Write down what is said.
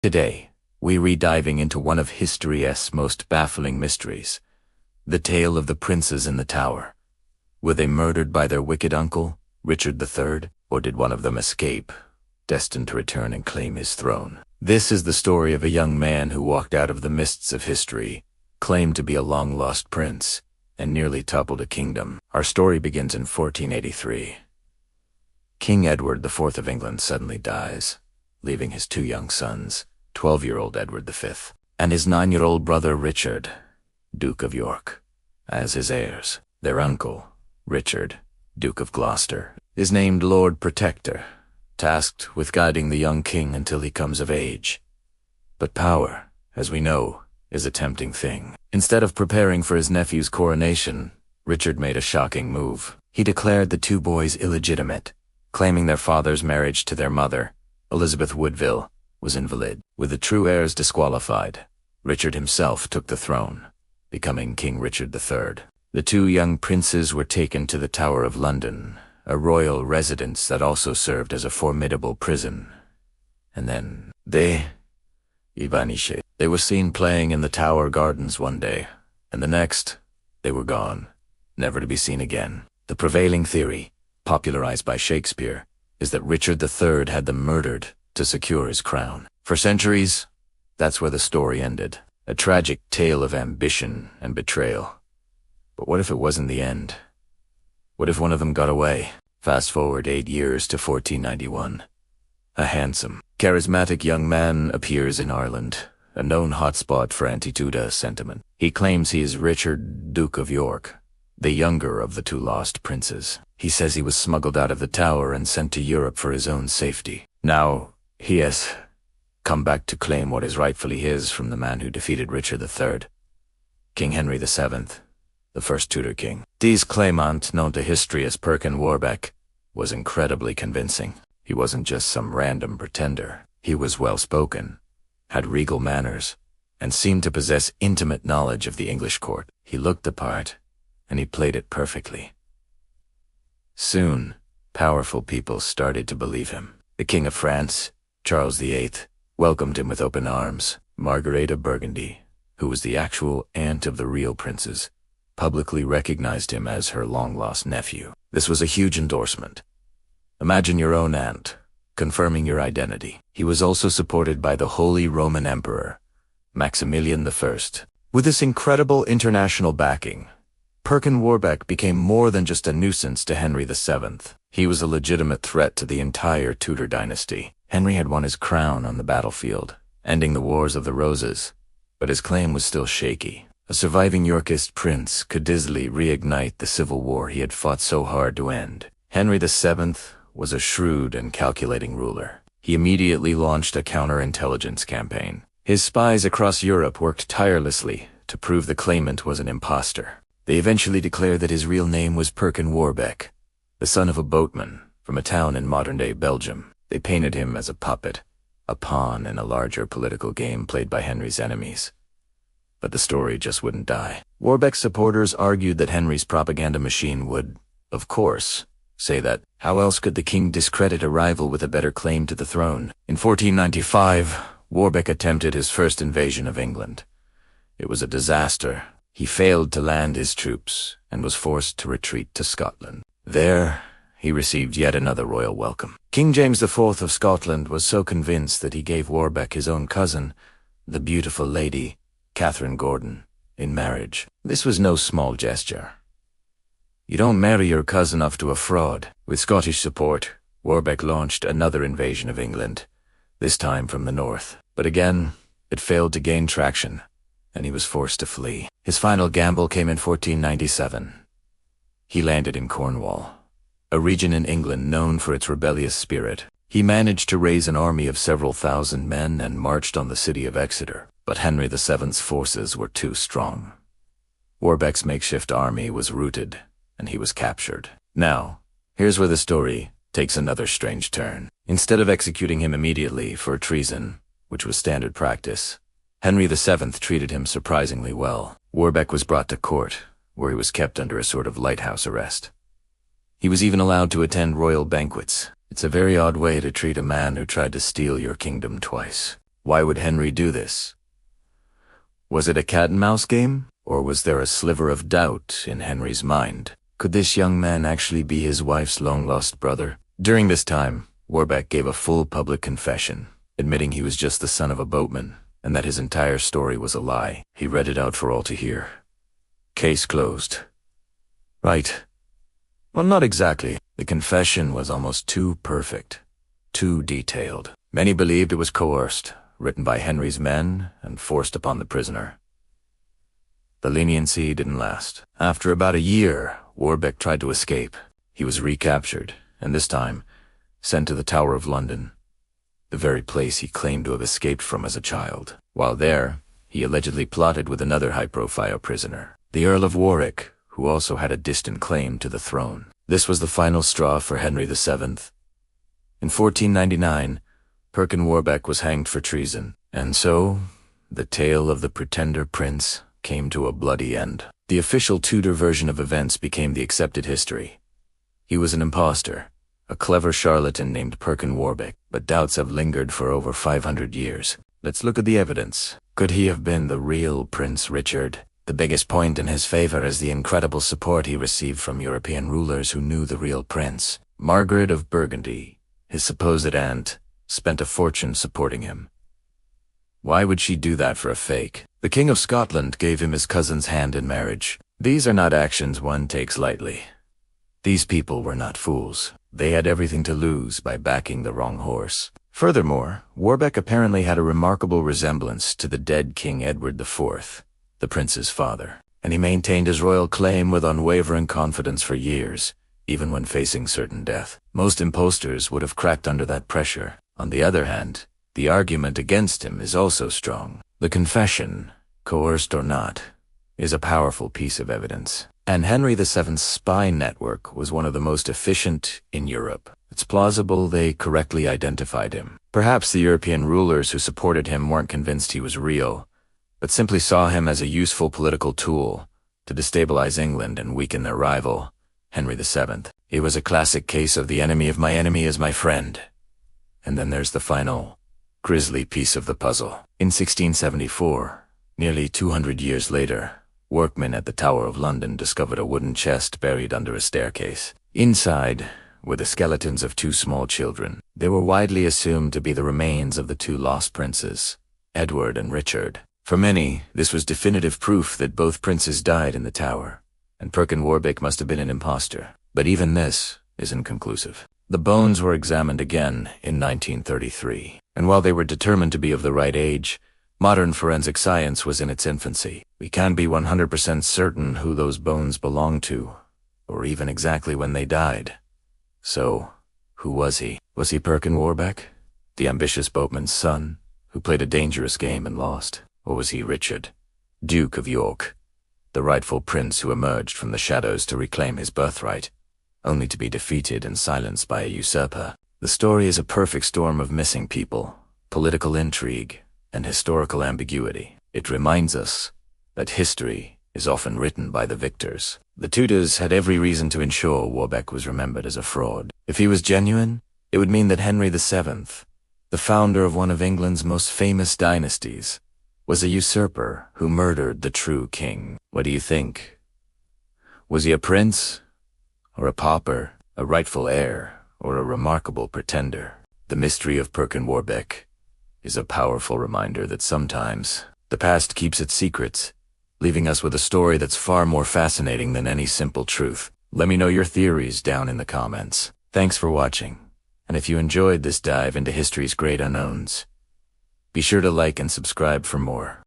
Today, we re-diving into one of history's most baffling mysteries, the tale of the princes in the tower. Were they murdered by their wicked uncle, Richard III, or did one of them escape, destined to return and claim his throne? This is the story of a young man who walked out of the mists of history, claimed to be a long-lost prince, and nearly toppled a kingdom. Our story begins in 1483. King Edward IV of England suddenly dies, leaving his two young sons, 12-year-old Edward V, and his 9-year-old brother Richard, Duke of York, as his heirs. Their uncle, Richard, Duke of Gloucester, is named Lord Protector, tasked with guiding the young king until he comes of age. But power, as we know, is a tempting thing. Instead of preparing for his nephew's coronation, Richard made a shocking move. He declared the two boys illegitimate, claiming their father's marriage to their mother, Elizabeth Woodville, was invalid. With the true heirs disqualified, Richard himself took the throne, becoming King Richard III. The two young princes were taken to the Tower of London, a royal residence that also served as a formidable prison. And then they vanished. They were seen playing in the Tower gardens one day, and the next, they were gone, never to be seen again. The prevailing theory, popularized by Shakespeare, is that Richard III had them murdered to secure his crown. For centuries, that's where the story ended, a tragic tale of ambition and betrayal. But what if it wasn't the end? What if one of them got away? Fast forward 8 years to 1491. A handsome, charismatic young man appears in Ireland, a known hotspot for anti-Tudor sentiment. He claims he is Richard, Duke of York, the younger of the two lost princes. He says he was smuggled out of the Tower and sent to Europe for his own safety. Now, he has come back to claim what is rightfully his from the man who defeated Richard III, King Henry VII, the first Tudor king. These claimant, known to history as Perkin Warbeck, was incredibly convincing. He wasn't just some random pretender. He was well-spoken, had regal manners, and seemed to possess intimate knowledge of the English court. He looked the part, and he played it perfectly. Soon, powerful people started to believe him. The King of France, Charles VIII, welcomed him with open arms. Margaret of Burgundy, who was the actual aunt of the real princes, publicly recognized him as her long-lost nephew. This was a huge endorsement. Imagine your own aunt, confirming your identity. He was also supported by the Holy Roman Emperor, Maximilian I. With this incredible international backing, Perkin Warbeck became more than just a nuisance to Henry VII. He was a legitimate threat to the entire Tudor dynasty. Henry had won his crown on the battlefield, ending the Wars of the Roses, but his claim was still shaky. A surviving Yorkist prince could dizzily reignite the civil war he had fought so hard to end. Henry VII was a shrewd and calculating ruler. He immediately launched a counterintelligence campaign. His spies across Europe worked tirelessly to prove the claimant was an imposter. They eventually declared that his real name was Perkin Warbeck, the son of a boatman from a town in modern-day Belgium. They painted him as a puppet, a pawn in a larger political game played by Henry's enemies. But the story just wouldn't die. Warbeck's supporters argued that Henry's propaganda machine would, of course, say that. How else could the king discredit a rival with a better claim to the throne? In 1495, Warbeck attempted his first invasion of England. It was a disaster. He failed to land his troops and was forced to retreat to Scotland. There, he received yet another royal welcome. King James IV of Scotland was so convinced that he gave Warbeck his own cousin, the beautiful lady, Catherine Gordon, in marriage. This was no small gesture. You don't marry your cousin off to a fraud. With Scottish support, Warbeck launched another invasion of England, this time from the north. But again, it failed to gain traction, and he was forced to flee. His final gamble came in 1497. He landed in Cornwall, a region in England known for its rebellious spirit. He managed to raise an army of several thousand men and marched on the city of Exeter. But Henry VII's forces were too strong. Warbeck's makeshift army was routed, and he was captured. Now, here's where the story takes another strange turn. Instead of executing him immediately for treason, which was standard practice, Henry VII treated him surprisingly well. Warbeck was brought to court, where he was kept under a sort of lighthouse arrest. He was even allowed to attend royal banquets. It's a very odd way to treat a man who tried to steal your kingdom twice. Why would Henry do this? Was it a cat-and-mouse game, or was there a sliver of doubt in Henry's mind? Could this young man actually be his wife's long-lost brother? During this time, Warbeck gave a full public confession, admitting he was just the son of a boatman, and that his entire story was a lie. He read it out for all to hear. Case closed. Right. Well, not exactly. The confession was almost too perfect, too detailed. Many believed it was coerced, written by Henry's men, and forced upon the prisoner. The leniency didn't last. After about a year, Warbeck tried to escape. He was recaptured, and this time, sent to the Tower of London, the very place he claimed to have escaped from as a child. While there, he allegedly plotted with another high-profile prisoner, the Earl of Warwick, who also had a distant claim to the throne. This was the final straw for Henry VII. In 1499, Perkin Warbeck was hanged for treason, and so, the tale of the pretender prince came to a bloody end. The official Tudor version of events became the accepted history. He was an impostor, a clever charlatan named Perkin Warbeck, but doubts have lingered for over 500 years. Let's look at the evidence. Could he have been the real Prince Richard? The biggest point in his favor is the incredible support he received from European rulers who knew the real prince. Margaret of Burgundy, his supposed aunt, spent a fortune supporting him. Why would she do that for a fake? The King of Scotland gave him his cousin's hand in marriage. These are not actions one takes lightly. These people were not fools. They had everything to lose by backing the wrong horse. Furthermore, Warbeck apparently had a remarkable resemblance to the dead King Edward IV, the prince's father, and he maintained his royal claim with unwavering confidence for years, even when facing certain death. Most impostors would have cracked under that pressure. On the other hand, the argument against him is also strong. The confession, coerced or not, is a powerful piece of evidence. And Henry VII's spy network was one of the most efficient in Europe. It's plausible they correctly identified him. Perhaps the European rulers who supported him weren't convinced he was real, but simply saw him as a useful political tool to destabilize England and weaken their rival, Henry VII. It was a classic case of the enemy of my enemy is my friend. And then there's the final, grisly piece of the puzzle. In 1674, nearly 200 years later, workmen at the Tower of London discovered a wooden chest buried under a staircase. Inside were the skeletons of two small children. They were widely assumed to be the remains of the two lost princes, Edward and Richard. For many, this was definitive proof that both princes died in the tower, and Perkin Warbeck must have been an impostor. But even this isn't conclusive. The bones were examined again in 1933, and while they were determined to be of the right age, modern forensic science was in its infancy. We can't be 100% certain who those bones belonged to, or even exactly when they died. So, who was he? Was he Perkin Warbeck, the ambitious boatman's son, who played a dangerous game and lost? Or was he Richard, Duke of York, the rightful prince who emerged from the shadows to reclaim his birthright, only to be defeated and silenced by a usurper? The story is a perfect storm of missing people, political intrigue, and historical ambiguity. It reminds us that history is often written by the victors. The Tudors had every reason to ensure Warbeck was remembered as a fraud. If he was genuine, it would mean that Henry VII, the founder of one of England's most famous dynasties, was a usurper who murdered the true king. What do you think? Was he a prince, or a pauper, a rightful heir, or a remarkable pretender? The mystery of Perkin Warbeck is a powerful reminder that sometimes the past keeps its secrets, leaving us with a story that's far more fascinating than any simple truth. Let me know your theories down in the comments. Thanks for watching, and if you enjoyed this dive into history's great unknowns, be sure to like and subscribe for more.